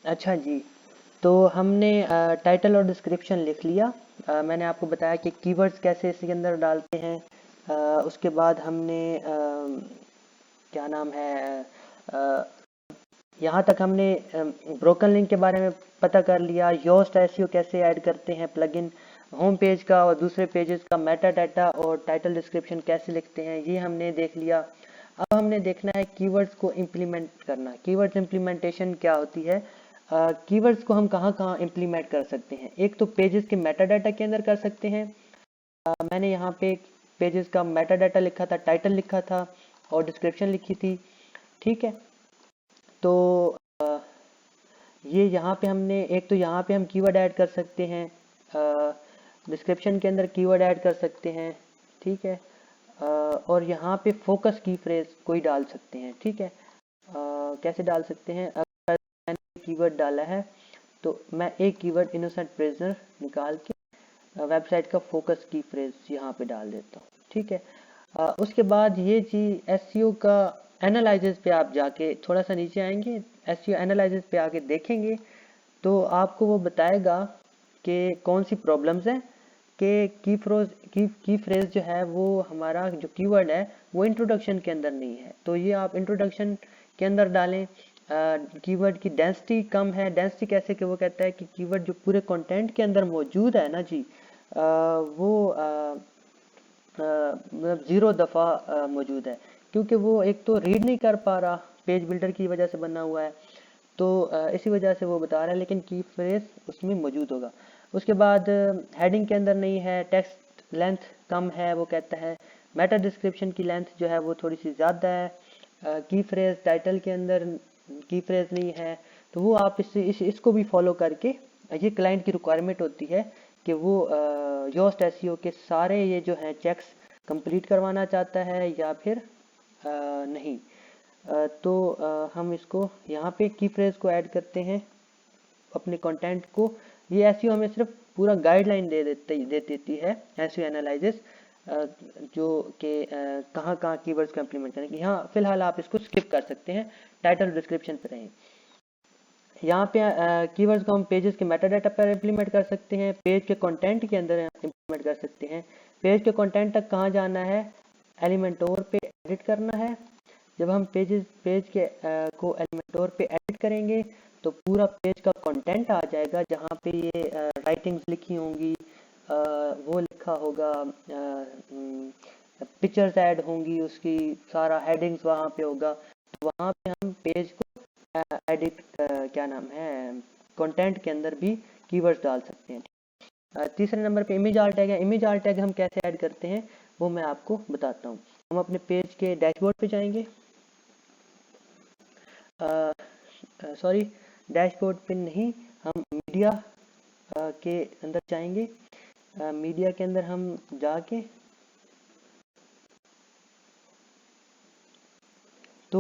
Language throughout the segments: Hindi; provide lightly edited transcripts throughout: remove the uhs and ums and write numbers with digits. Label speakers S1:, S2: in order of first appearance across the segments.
S1: अच्छा जी, तो हमने टाइटल और डिस्क्रिप्शन लिख लिया। मैंने आपको बताया कि कीवर्ड्स कैसे इसके अंदर डालते हैं। उसके बाद हमने क्या नाम है, अ, यहाँ तक हमने ब्रोकन लिंक के बारे में पता कर लिया। योस्ट एसईओ कैसे ऐड करते हैं प्लगइन, होम पेज का और दूसरे पेजेस का मेटा डाटा और टाइटल डिस्क्रिप्शन कैसे लिखते हैं, ये हमने देख लिया। अब हमने देखना है कीवर्ड्स को इम्प्लीमेंट करना। कीवर्ड्स इम्प्लीमेंटेशन क्या होती है? कीवर्ड्स को हम कहाँ कहाँ इम्प्लीमेंट कर सकते हैं। एक तो पेजेस के मेटा डाटा के अंदर कर सकते हैं। मैंने यहाँ पे पेजेस का मेटा डाटा लिखा था, टाइटल लिखा था और डिस्क्रिप्शन लिखी थी। ठीक है, तो ये यहाँ पे हमने एक तो यहाँ पे हम कीवर्ड ऐड कर सकते हैं, डिस्क्रिप्शन के अंदर कीवर्ड ऐड कर सकते हैं। ठीक है, और यहाँ पे फोकस की फ्रेज कोई डाल सकते हैं। ठीक है, कैसे डाल सकते हैं? अगर मैंने कीवर्ड डाला है तो मैं एक कीवर्ड इनोसेंट प्रिजनर निकाल के वेबसाइट का फोकस की फ्रेज यहाँ पे डाल देता हूँ। ठीक है, उसके बाद ये चीज एसईओ का एनालिसिस पे आप जाके थोड़ा सा नीचे आएंगे, एसईओ एनालिसिस पे आके देखेंगे तो आपको वो बताएगा कि कौन सी प्रॉब्लम्स हैं कि की फ्रेज जो है वो हमारा जो कीवर्ड है वो इंट्रोडक्शन के अंदर नहीं है। तो ये आप इंट्रोडक्शन के अंदर डालें। कीवर्ड की डेंसिटी कम है। डेंसिटी कैसे कि वो कहता है कि कीवर्ड जो पूरे कंटेंट के अंदर मौजूद है ना जी, वो मतलब 0 दफ़ा मौजूद है, क्योंकि वो एक तो रीड नहीं कर पा रहा, पेज बिल्डर की वजह से बना हुआ है। तो इसी वजह से वो बता रहा है, लेकिन की फ्रेज उसमें मौजूद होगा। उसके बाद हेडिंग के अंदर नहीं है, टेक्स्ट लेंथ कम है, वो कहता है मेटा डिस्क्रिप्शन की लेंथ जो है वो थोड़ी सी ज़्यादा है। की फ्रेज टाइटल के अंदर की फ्रेज नहीं है। तो वो आप इसको भी फॉलो करके, ये क्लाइंट की रिक्वायरमेंट होती है कि वो योस्ट एसईओ के सारे ये जो हैं चेक्स कंप्लीट करवाना चाहता है या फिर नहीं। तो हम इसको यहाँ पे की फ्रेज को ऐड करते हैं अपने कंटेंट को। ये एसईओ हमें सिर्फ पूरा गाइडलाइन दे देती है एसईओ एनालिसिस, जो कि कहाँ कहाँ कीवर्ड्स को इम्प्लीमेंट करें। यहाँ फिलहाल आप इसको स्किप कर सकते हैं, टाइटल डिस्क्रिप्शन पर रहें। यहाँ पे कीवर्ड्स को हम पेजेस के मेटा डाटा पर इम्प्लीमेंट कर सकते हैं, पेज के कंटेंट के अंदर इम्प्लीमेंट कर सकते हैं। पेज के कंटेंट तक कहाँ जाना है? एलिमेंटोर पे एडिट करना है। जब हम पेज के को एलिमेंटोर पे एडिट करेंगे तो पूरा पेज का कंटेंट आ जाएगा, जहाँ पे ये राइटिंग्स लिखी होंगी, वो लिखा होगा, पिक्चर्स ऐड होंगी, उसकी सारा हेडिंग्स वहाँ पे होगा। तो वहाँ पे हम पेज को एडिट क्या नाम है, कंटेंट के अंदर भी कीवर्ड्स डाल सकते हैं। तीसरे नंबर पे इमेज आर्ट टैग है। इमेज आर्ट टैग हम कैसे ऐड करते हैं वो मैं आपको बताता हूँ। हम अपने पेज के डैशबोर्ड पे जाएंगे, सॉरी डैशबोर्ड पे नहीं, हम मीडिया के अंदर जाएंगे। मीडिया के अंदर हम जाके तो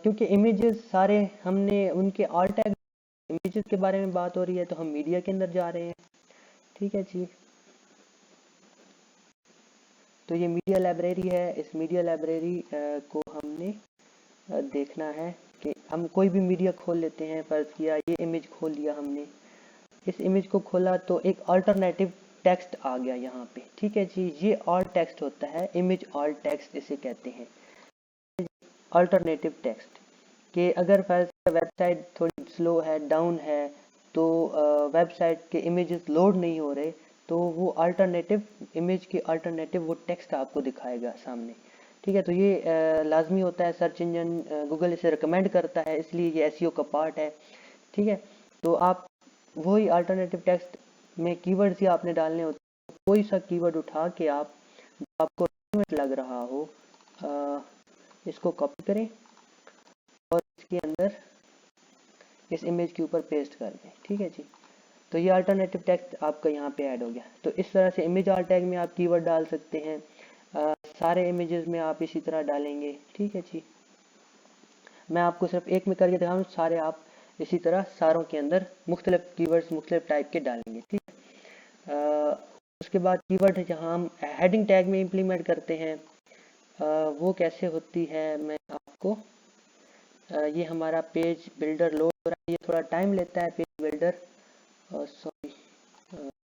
S1: क्योंकि इमेजेस सारे हमने उनके ऑल टैग इमेजेस के बारे में बात हो रही है तो हम मीडिया के अंदर जा रहे हैं। ठीक है जी, तो ये मीडिया लाइब्रेरी है। इस मीडिया लाइब्रेरी को हमने देखना है कि हम कोई भी मीडिया खोल लेते हैं। फर्ज किया ये इमेज खोल लिया हमने, इस इमेज को खोला तो एक अल्टरनेटिव टेक्स्ट आ गया यहाँ पे। ठीक है जी, ये ऑल टेक्स्ट होता है, इमेज ऑल टेक्स्ट इसे कहते हैं, अल्टरनेटिव टेक्स्ट। कि अगर वेबसाइट थोड़ी स्लो है, डाउन है, तो वेबसाइट के इमेजेस लोड नहीं हो रहे, तो वो अल्टरनेटिव इमेज के अल्टरनेटिव वो टेक्स्ट आपको दिखाएगा सामने। ठीक है, तो ये लाजमी होता है, सर्च इंजन गूगल इसे रिकमेंड करता है, इसलिए ये एसईओ का पार्ट है। ठीक है, तो आप वही अल्टरनेटिव टेक्स्ट में कीवर्ड्स ही आपने डालने होते हैं। कोई सा कीवर्ड उठा के आप जो आपको लग रहा हो, इसको कॉपी करें और इसके अंदर इस इमेज के ऊपर पेस्ट कर दें। ठीक है जी, तो ये अल्टरनेटिव टेक्स्ट आपका यहाँ पे ऐड हो गया। तो इस तरह से इमेज आर्ट टैग में आप कीवर्ड डाल सकते हैं। सारे इमेजेस में आप इसी तरह डालेंगे। ठीक है जी, मैं आपको सिर्फ एक में करके दिखाऊँ, सारे आप इसी तरह सारों के अंदर मुख्तलिफ कीवर्ड्स मुख्तलिफ टाइप के डालेंगे। ठीक है, उसके बाद कीवर्ड जहाँ हम हेडिंग टैग में इम्प्लीमेंट करते हैं, वो कैसे होती है मैं आपको, ये हमारा पेज बिल्डर लोड रहा है, ये थोड़ा टाइम लेता है पेज बिल्डर। सॉरी,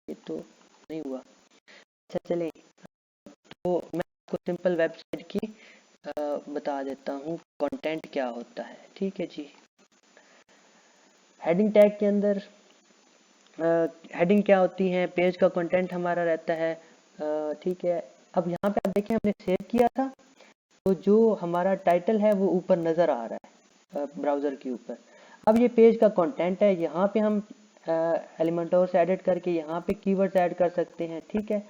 S1: ये तो नहीं हुआ। अच्छा चले, तो मैं आपको सिंपल वेबसाइट की बता देता हूँ कंटेंट क्या होता है। ठीक है जी, हेडिंग टैग के अंदर हेडिंग क्या होती है, पेज का कंटेंट हमारा रहता है। ठीक है, अब यहाँ पे आप देखें हमने सेव किया था, तो जो हमारा टाइटल है वो ऊपर नज़र आ रहा है ब्राउज़र के ऊपर। अब ये पेज का कंटेंट है, यहाँ पे हम एलिमेंटोर से एडिट करके यहाँ पे कीवर्ड्स ऐड कर सकते हैं। ठीक है,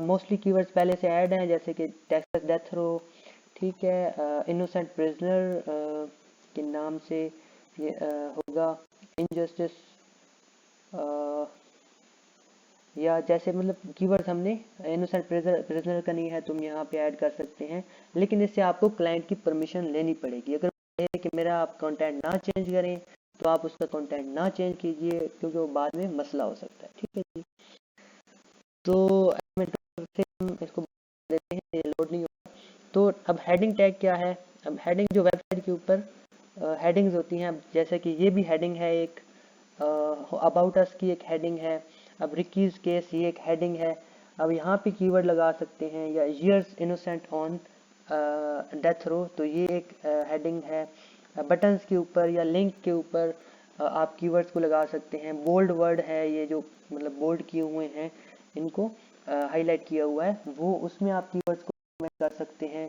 S1: मोस्टली कीवर्ड्स पहले से ऐड हैं, जैसे कि टेक्सास डेथ रो, ठीक है, इनोसेंट प्रिजनर के नाम से ये होगा, इनजस्टिस, या जैसे मतलब कीवर्ड्स हमने इनोसेंट प्रिजनर का नहीं है, तुम यहाँ पे ऐड कर सकते हैं, लेकिन इससे आपको क्लाइंट की परमिशन लेनी पड़ेगी। अगर कहे कि मेरा आप कंटेंट ना चेंज करें तो आप उसका कंटेंट ना चेंज कीजिए, क्योंकि वो बाद में मसला हो सकता है। ठीक है जी, तो से हम इसको देते हैं, ये लोड नहीं होगा। तो अब हेडिंग टैग क्या है, अब हेडिंग जो वेबसाइट के ऊपर हेडिंग्स होती हैं, जैसे कि ये भी हेडिंग है, एक अबाउट अस की एक हेडिंग है, अब रिकीज केस ये एक हेडिंग है। अब यहाँ पे कीवर्ड लगा सकते हैं, या years innocent on death row, तो ये एक हेडिंग है। बटन्स के ऊपर या लिंक के ऊपर आप कीवर्ड्स को लगा सकते हैं। बोल्ड वर्ड है, ये जो मतलब बोल्ड किए हुए हैं, इनको हाईलाइट किया हुआ है, वो उसमें आप कीवर्ड्स को कर सकते हैं।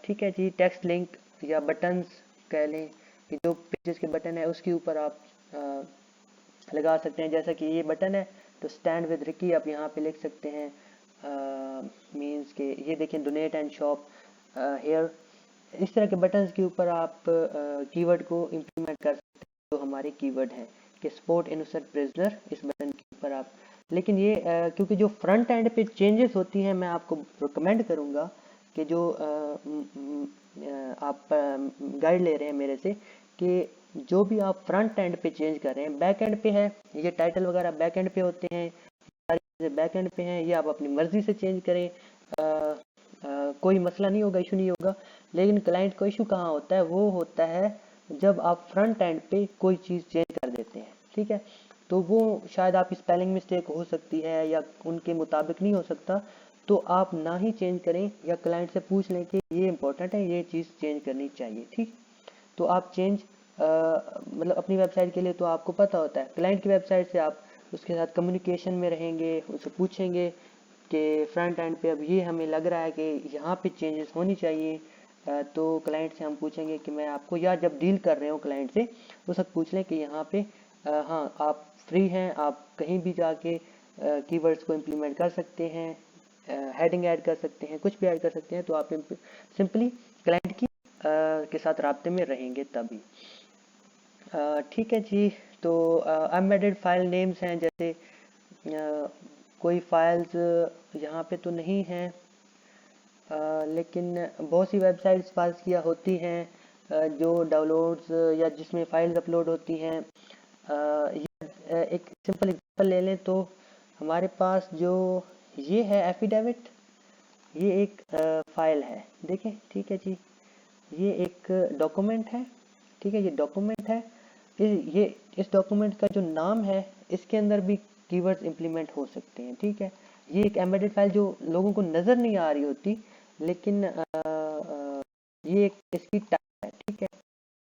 S1: ठीक है जी, टेक्स्ट लिंक या बटन्स कह लें कि जो पेजेस के बटन है उसके ऊपर आप लगा सकते हैं। जैसा कि ये बटन है, तो स्टैंड विद रिकी आप यहाँ पे लिख सकते हैं, मींस के ये देखें डोनेट एंड शॉप हेयर। इस तरह के बटन्स के ऊपर आप कीवर्ड को इम्प्लीमेंट कर सकते हैं, जो हमारे कीवर्ड हैं कि स्पोर्ट इनोसेंट प्रिजनर, इस बटन के ऊपर आप। लेकिन ये क्योंकि जो फ्रंट एंड पे चेंजेस होती हैं, मैं आपको रिकमेंड करूँगा कि जो आप गाइड ले रहे हैं मेरे से, कि जो भी आप फ्रंट एंड पे चेंज कर रहे हैं, बैक एंड पे है, ये टाइटल वगैरह बैक एंड पे होते हैं, सारी चीज़ें बैक एंड पे हैं, ये आप अपनी मर्जी से चेंज करें, कोई मसला नहीं होगा, इशू नहीं होगा। लेकिन क्लाइंट को इशू कहाँ होता है, वो होता है जब आप फ्रंट एंड पे कोई चीज़ चेंज कर देते हैं। ठीक है, तो वो शायद आपकी स्पेलिंग मिस्टेक हो सकती है या उनके मुताबिक नहीं हो सकता, तो आप ना ही चेंज करें, या क्लाइंट से पूछ लें कि ये इंपॉर्टेंट है, ये चीज़ चेंज करनी चाहिए। ठीक, तो आप चेंज मतलब अपनी वेबसाइट के लिए तो आपको पता होता है, क्लाइंट की वेबसाइट से आप उसके साथ कम्युनिकेशन में रहेंगे, उससे पूछेंगे कि फ्रंट एंड पे अब ये हमें लग रहा है कि यहाँ पे चेंजेस होनी चाहिए। तो क्लाइंट से हम पूछेंगे कि मैं आपको, या जब डील कर रहे हो क्लाइंट से उस वक्त पूछ लें कि यहाँ पे हाँ आप फ्री हैं, आप कहीं भी जाके कीवर्ड्स को इम्प्लीमेंट कर सकते हैं, हेडिंग ऐड कर सकते हैं, कुछ भी ऐड कर सकते हैं, तो आप सिंपली क्लाइंट की के साथ राब्ते में रहेंगे तभी। ठीक है जी, तो अनएडेड फाइल नेम्स हैं, जैसे कोई फाइल्स यहाँ पे तो नहीं हैं, लेकिन बहुत सी वेबसाइट्स फाइल्स किया होती हैं जो डाउनलोड्स या जिसमें फाइल्स अपलोड होती हैं। एक सिंपल एग्जांपल ले लें तो हमारे पास जो ये है एफिडेविट, ये एक फाइल है, देखें। ठीक है जी, ये एक डॉक्यूमेंट है। ठीक है, ये डॉक्यूमेंट है, ये इस डॉक्यूमेंट का जो नाम है, इसके अंदर भी कीवर्ड्स इंप्लीमेंट हो सकते हैं। ठीक है, ये एक एम्बेडेड फाइल जो लोगों को नज़र नहीं आ रही होती, लेकिन ये एक इसकी टाइप है। ठीक है,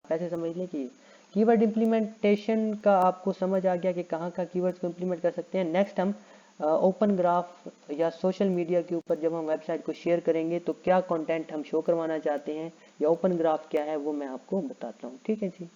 S1: ऐसे समझ लें कि कीवर्ड इंप्लीमेंटेशन का आपको समझ आ गया कि कहाँ का कीवर्ड्स को इंप्लीमेंट कर सकते हैं। नेक्स्ट हम ओपन ग्राफ या सोशल मीडिया के ऊपर जब हम वेबसाइट को शेयर करेंगे तो क्या कंटेंट हम शो करवाना चाहते हैं या ओपन ग्राफ क्या है, वो मैं आपको बताता हूँ। ठीक है जी।